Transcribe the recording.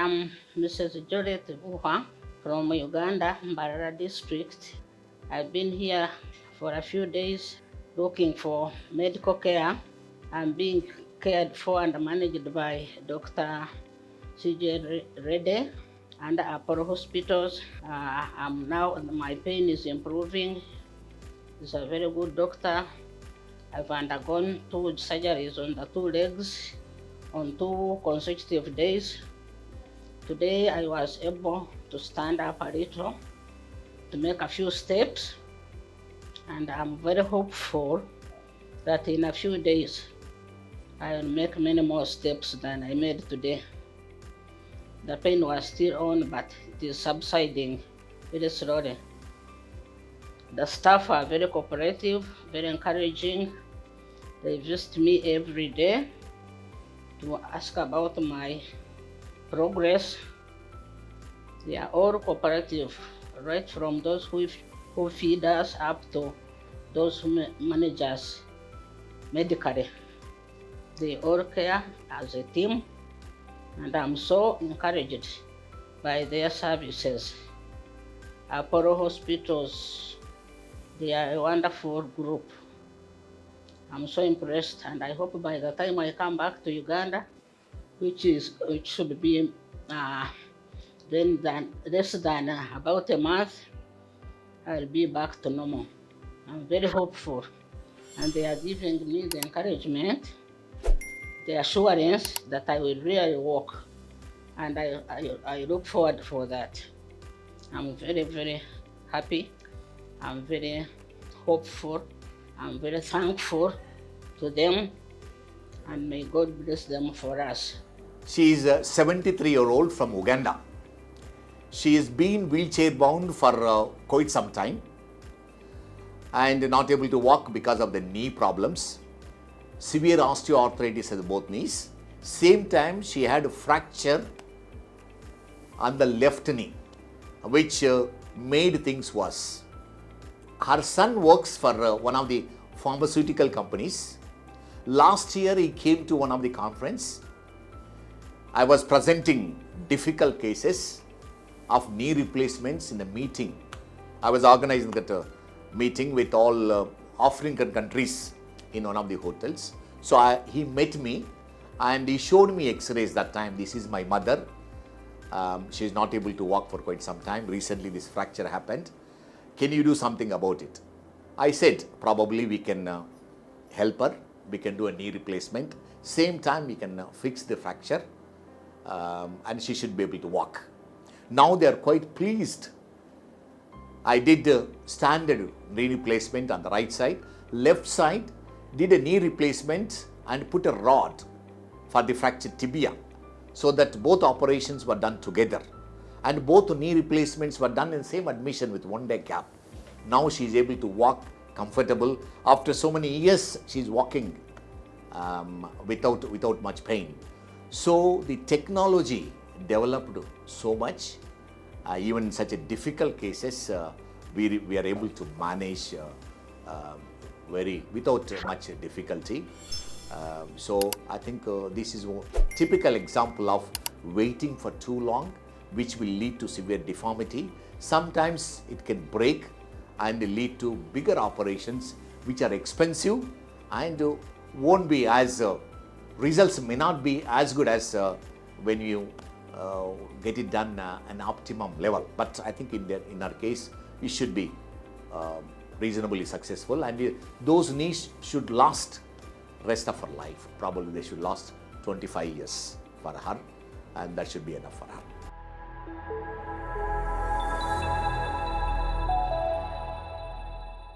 am Mrs. Jubilee Tibuhwa from Uganda, Mbarara district. I've been here for a few days looking for medical care. I'm being cared for and managed by Dr. J Reddy and Apollo hospitals. I'm now, my pain is improving. He's a very good doctor. I've undergone 2 surgeries on the 2 legs on 2 consecutive days. Today I was able to stand up a little, to make a few steps, and I'm very hopeful that in a few days I will make many more steps than I made today. The pain was still on, but it is subsiding very slowly. The staff are very cooperative, very encouraging. They visit me every day to ask about my progress. They are all cooperative, right from those who feed us up to those who manage us medically. They all care as a team, and I'm so encouraged by their services. Apollo hospitals, they are a wonderful group. I'm so impressed, and I hope by the time I come back to Uganda, which should be less than about a month, I'll be back to normal. I'm very hopeful, and they are giving me the encouragement, the assurance that I will really walk, and I look forward for that. I'm very, very happy. I'm very hopeful. I'm very thankful to them, and may God bless them for us. She is a 73-year-old from Uganda. She has been wheelchair bound for quite some time and not able to walk because of the knee problems. Severe osteoarthritis at both knees. Same time, she had a fracture on the left knee, which made things worse. Her son works for one of the pharmaceutical companies. Last year, he came to one of the conference. I was presenting difficult cases of knee replacements in a meeting. I was organizing that meeting with all African countries in one of the hotels. So he met me and he showed me x-rays that time. This is my mother. She is not able to walk for quite some time. Recently this fracture happened. Can you do something about it? I said, probably we can help her. We can do a knee replacement. Same time we can fix the fracture and she should be able to walk. Now they are quite pleased. I did a standard knee replacement on the right side. Left side, did a knee replacement and put a rod for the fractured tibia, so that both operations were done together. And both knee replacements were done in same admission with 1 day gap. Now she is able to walk comfortable. After so many years, she is walking without much pain. So the technology developed so much, even in such a difficult cases, we are able to manage without much difficulty. So I think this is a typical example of waiting for too long, which will lead to severe deformity. Sometimes it can break and lead to bigger operations which are expensive and won't be as results may not be as good as when you get it done an optimum level. But I think in our case, it should be reasonably successful, and those knees should last rest of her life. Probably they should last 25 years for her, and that should be enough for her.